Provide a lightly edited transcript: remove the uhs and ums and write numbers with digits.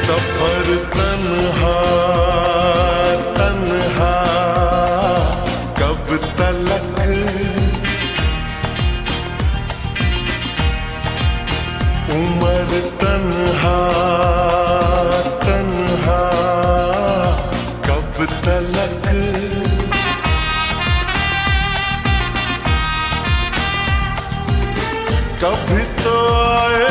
सफर तन्हा तन्हा कब तलक, उम्र तन्हा तन्हा कब तलक। कभी तो आए